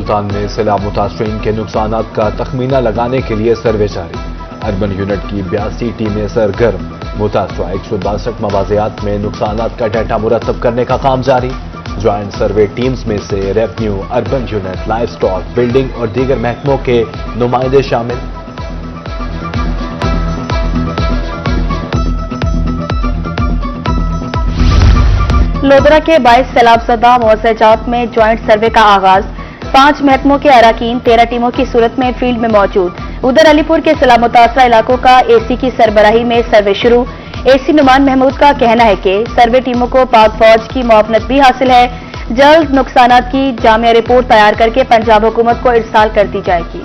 मुल्तान में सैलाब मुतासरीन के नुकसानात का तखमीना लगाने के लिए सर्वे जारी। अर्बन यूनिट की 82 टीमें सरगर्म। मुतासरा 162 मवाजियात में नुकसानात का डाटा मुरतब करने का काम जारी। ज्वाइंट सर्वे टीम्स में से revenue, urban unit, life stock, building और दीगर महकमों के नुमाइंदे शामिल। लोधरा के 22 सैलाबज़दा मौज़ाजात में ज्वाइंट सर्वे का आगाज। 5 महकमों के अराकीन 13 टीमों की सूरत में फील्ड में मौजूद। उधर अलीपुर के सैलाब मुतासरा इलाकों का एसी की सरबराही में सर्वे शुरू। एसी नुमान महमूद का कहना है कि सर्वे टीमों को पाक फौज की मुआवनत भी हासिल है। जल्द नुकसानात की जामिया रिपोर्ट तैयार करके पंजाब हुकूमत को इरसाल कर दी जाएगी।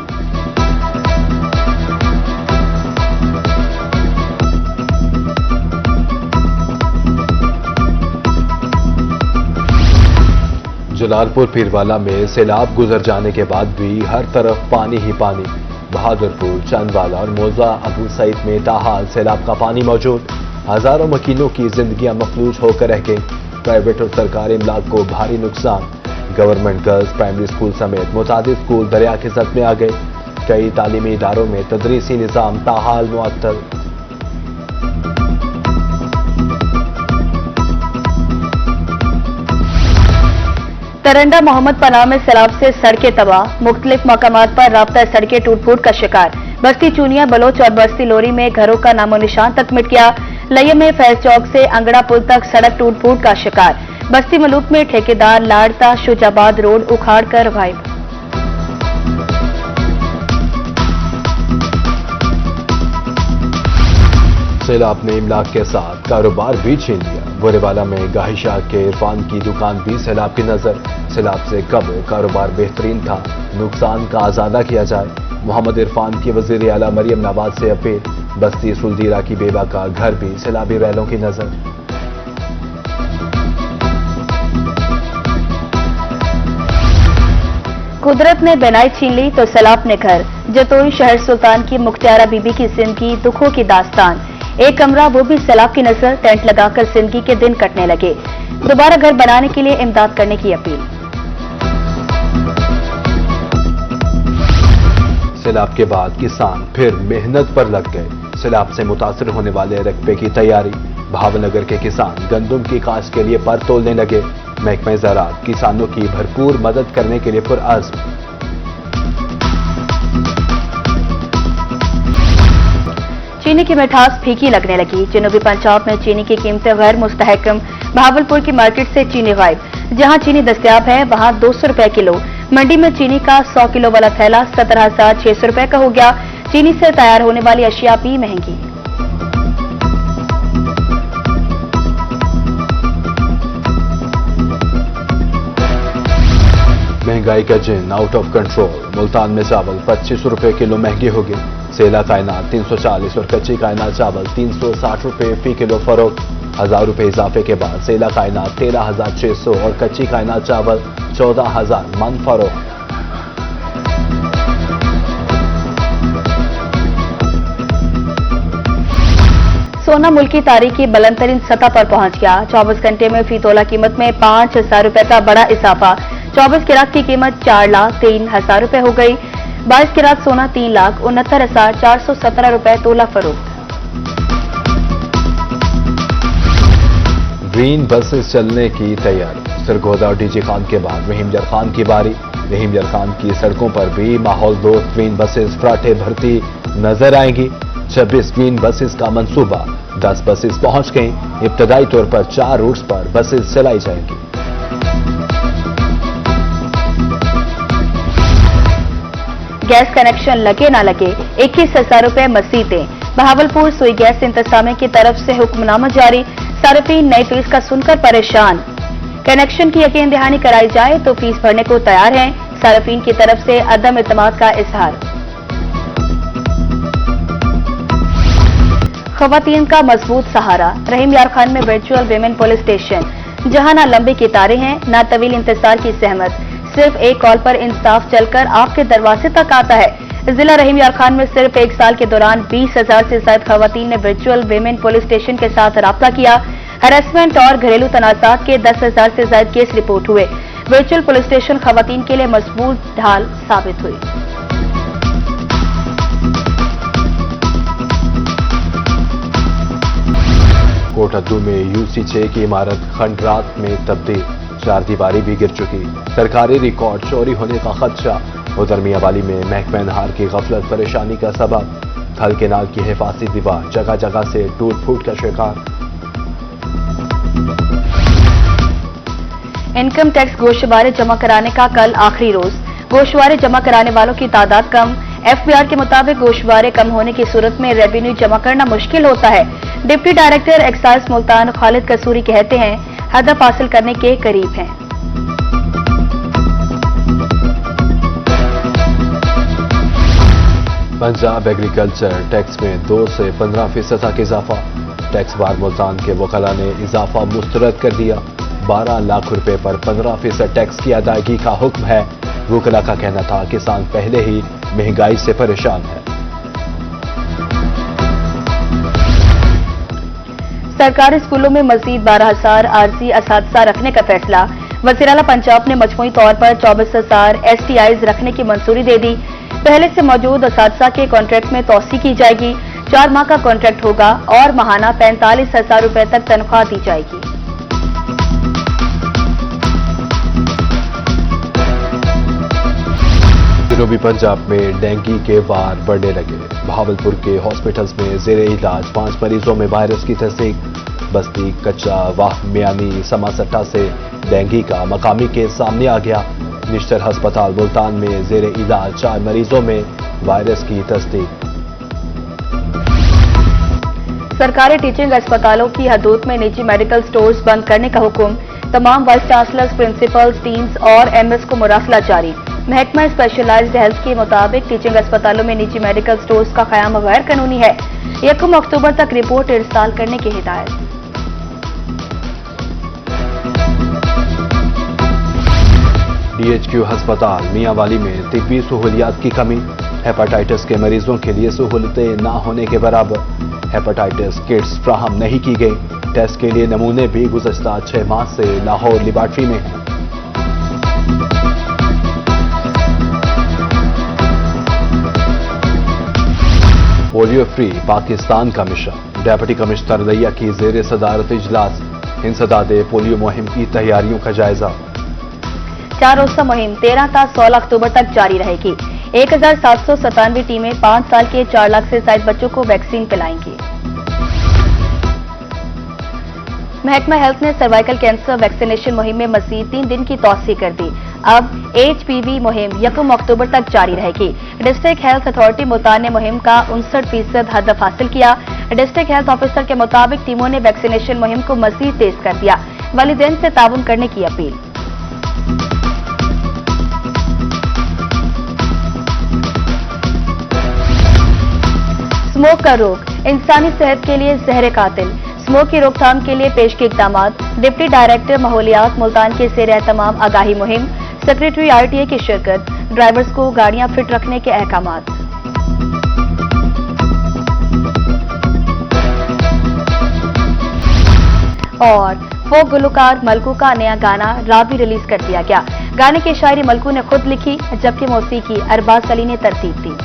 जलालपुर पीरवाला में सैलाब गुजर जाने के बाद भी हर तरफ पानी ही पानी। बहादुरपुर, चंदवाला और मौजा अबू सईद में ताहाल सैलाब का पानी मौजूद। हजारों मकीनों की जिंदगियां मफलूज होकर रह गई। प्राइवेट और सरकारी इमलाक को भारी नुकसान। गवर्नमेंट गर्ल्स प्राइमरी स्कूल समेत मुतादिद स्कूल दरिया की जद में आ गए। कई तालीमी इदारों में तदरीसी निज़ाम ताहाल मुअत्तल। तरंडा मोहम्मद पनाह में सैलाब से सड़कें तबाह। मुख्तलिफ मकामात पर राब्ता सड़कें टूट फूट का शिकार। बस्ती चूनिया, बलोच और बस्ती लोरी में घरों का नामो निशान तक मिट गया। लय में फैज चौक से अंगड़ा पुल तक सड़क टूट फूट का शिकार। बस्ती मलूक में ठेकेदार लाड़ता शुजाबाद रोड उखाड़ कर गायब। सैलाब ने इमलाक के साथ कारोबार भी छीन लिया। बोरेवाला में गाहिशाह के इरफान की दुकान भी सैलाब की नजर। सैलाब से कब्ल कारोबार बेहतरीन था, नुकसान का आजादा किया जाए। मोहम्मद इरफान की वजीर आला मरियम नवाज से अपील। बस्ती सुलदीरा की बेवा का घर भी सैलाबी रैलों की नजर। कुदरत ने बेनाई छीन ली तो सैलाब ने घर। जतोई शहर सुल्तान की मुख्तियारा बीबी की जिंदगी दुखों की दास्तान। एक कमरा वो भी सैलाब की नजर। टेंट लगाकर जिंदगी के दिन कटने लगे। दोबारा घर बनाने के लिए इमदाद करने की अपील। सैलाब के बाद किसान फिर मेहनत पर लग गए। सैलाब से मुतासर होने वाले रकबे की तैयारी। भावनगर के किसान गंदुम की काश्त के लिए पर तोलने लगे। महकमा ज़राअत किसानों की भरपूर मदद करने के लिए पुरअज़्म। चीनी की मिठास फीकी लगने लगी। जनूबी पंजाब में चीनी की कीमतें गैर मुस्तहकम। भावलपुर की मार्केट से चीनी गायब। जहां चीनी दस्तयाब है वहां 200 रुपए किलो। मंडी में चीनी का 100 किलो वाला थैला 17,600 रुपए का हो गया। चीनी से तैयार होने वाली अशिया भी महंगी। महंगाई का जिन आउट ऑफ कंट्रोल। मुल्तान में चावल 25 रुपए किलो महंगे हो गए। सेला कायनात 340 और कच्ची कायनात चावल 360 रुपए फी किलो फरोख्त। 1000 रुपए इजाफे के बाद सेला कायनात 13,600 और कच्ची कायनात चावल 14,000 मन फरोख्त। सोना मुल्क की तारीख की बुलंद तरीन सतह पर पहुंच गया। 24 घंटे में फी तोला कीमत में 5,000 रुपए का बड़ा इजाफा। 24 कैरेट की कीमत 4,03,000 रुपए हो गई। 22 कैरेट सोना 3,69,417 रुपए तोला फरोख्त। ग्रीन बसेस चलने की तैयारी। सरगोदा और डीजे खान के बाद रहीम यार खान की बारी। रहीम यार खान की सड़कों पर भी माहौल दोस्त ग्रीन बसेस फराटे भरती नजर आएंगी। 26 ग्रीन बसेस का मंसूबा। 10 बसेस पहुंच गई। इब्तदाई तौर पर 4 रूट्स पर बसेस चलाई जाएंगी। गैस कनेक्शन लगे ना लगे 21,000 रुपए मसीतें। बहावलपुर सुई गैस इंतजामिया की तरफ से हुक्मनामा जारी। सार्फिन नई फीस का सुनकर परेशान। कनेक्शन की यकीन दहानी कराई जाए तो फीस भरने को तैयार हैं। सार्फिन की तरफ से अदम इत्मीनान का इजहार। खवातीन का मजबूत सहारा। रहीम यार खान में वर्चुअल विमेन पुलिस स्टेशन। जहां ना लंबी कितारें हैं ना तवील इंतजार की सहमत। सिर्फ एक कॉल पर इंसाफ चलकर आपके दरवाजे तक आता है। जिला रहीम यार खान में सिर्फ 1 साल के दौरान 20,000 से ज्यादा खवातीन ने वर्चुअल विमेन पुलिस स्टेशन के साथ राब्ता किया। हरासमेंट और घरेलू तनाजात के 10,000 से ज्यादा केस रिपोर्ट हुए। वर्चुअल पुलिस स्टेशन खवातीन के लिए मजबूत ढाल साबित हुई। कोटद्दू में UC6 की इमारत खंडरात में तब्दील, 4 दीवारें भी गिर चुकी, सरकारी रिकॉर्ड चोरी होने का खदशा। उधर मियांवाली में महकमा नहार की गफलत परेशानी का सबब, थल केनाल की हिफाजती दीवार जगह जगह से टूट फूट का शिकार। इनकम टैक्स गोशवारे जमा कराने का कल आखिरी रोज। गोशवारे जमा कराने वालों की तादाद कम। FBR के मुताबिक गोशवारे कम होने की सूरत में रेवेन्यू जमा करना मुश्किल होता है। Deputy director excise Multan Khalid Kasuri कहते हैं, हदफ हासिल करने के करीब हैं। पंजाब एग्रीकल्चर टैक्स में 2 से 15% तक इजाफा। टैक्स बार मुल्तान के वकला ने इजाफा मुस्तरद कर दिया। 12 लाख रुपए पर 15% टैक्स की अदायगी का हुक्म है। वकला का कहना था किसान पहले ही महंगाई से परेशान है। सरकारी स्कूलों में मजीद 12,000 आरजी असातिज़ा रखने का फैसला। वज़ीर आला पंजाब ने मजमूई तौर पर 24,000 STIs रखने की मंजूरी दे दी। पहले से मौजूद असातिज़ा के कॉन्ट्रैक्ट में तोसी की जाएगी। 4 माह का कॉन्ट्रैक्ट होगा और माहाना 45,000 रुपए तक तनख्वाह दी जाएगी। जनूबी पंजाब में डेंगू के वार बढ़ने लगे। बहावलपुर के हॉस्पिटल्स में जेर इलाज 5 मरीजों में वायरस की तस्दीक। बस्ती, कच्चा, वाह, मियानी, समासट्टा से डेंगू का मकामी केस सामने आ गया। निश्तर हस्पताल मुल्तान में जेर इलाज 4 मरीजों में वायरस की तस्दीक। सरकारी टीचिंग अस्पतालों की हदूद में निजी मेडिकल स्टोर्स बंद करने का हुक्म। तमाम वाइस चांसलर्स, प्रिंसिपल्स, डीन्स और MS को मुरासला जारी। महकमा स्पेशलाइज्ड हेल्थ के मुताबिक टीचिंग अस्पतालों में निजी मेडिकल स्टोर्स का क़याम गैर कानूनी है। 1 अक्टूबर तक रिपोर्ट इरसाल करने की हिदायत। DHQ अस्पताल मियांवाली में तिब्बी सहूलियात की कमी। हेपेटाइटिस के मरीजों के लिए सहूलतें ना होने के बराबर। हेपेटाइटिस किट्स फ्राहम नहीं की गई। टेस्ट के लिए नमूने भी गुज़श्ता 6 माह से लाहौर लेबॉर्ट्री में हैं। पोलियो फ्री पाकिस्तान का मिशन। डेप्यूटी कमिश्नर रैया की जेर सदारत इजलास। इंसदाद पोलियो मुहिम की तैयारियों का जायजा। 4 रोज़ा मुहिम 13 था 16 अक्टूबर तक जारी रहेगी। 1797 टीमें 5 साल के 4 लाख से ज्यादा बच्चों को वैक्सीन पिलाएंगी। महकमा हेल्थ ने सर्वाइकल कैंसर वैक्सीनेशन मुहिम में मजीद 3 दिन की तौसीह कर दी। अब HPV मुहिम 1 अक्टूबर तक जारी रहेगी। डिस्ट्रिक्ट हेल्थ अथॉरिटी मुल्तान ने मुहिम का 59% हदफ हासिल किया। डिस्ट्रिक्ट हेल्थ ऑफिसर के मुताबिक टीमों ने वैक्सीनेशन मुहिम को मजीद तेज कर दिया। वालिदैन से ताउन करने की अपील। स्मोक का रोग इंसानी सेहत के लिए जहर कातिल। स्मोक की रोकथाम के लिए पेश के इकदाम। डिप्टी डायरेक्टर माहौलियात मुल्तान के ज़ेर एहतमाम आगाही मुहिम। सेक्रेटरी RTA की शिरकत। ड्राइवर्स को गाड़ियां फिट रखने के अहकामात। और फोक गुलकार मलकू का नया गाना राबी रिलीज कर दिया गया। गाने की शायरी मलकू ने खुद लिखी जबकि मौसीकी अरबाज अली ने तरतीब दी।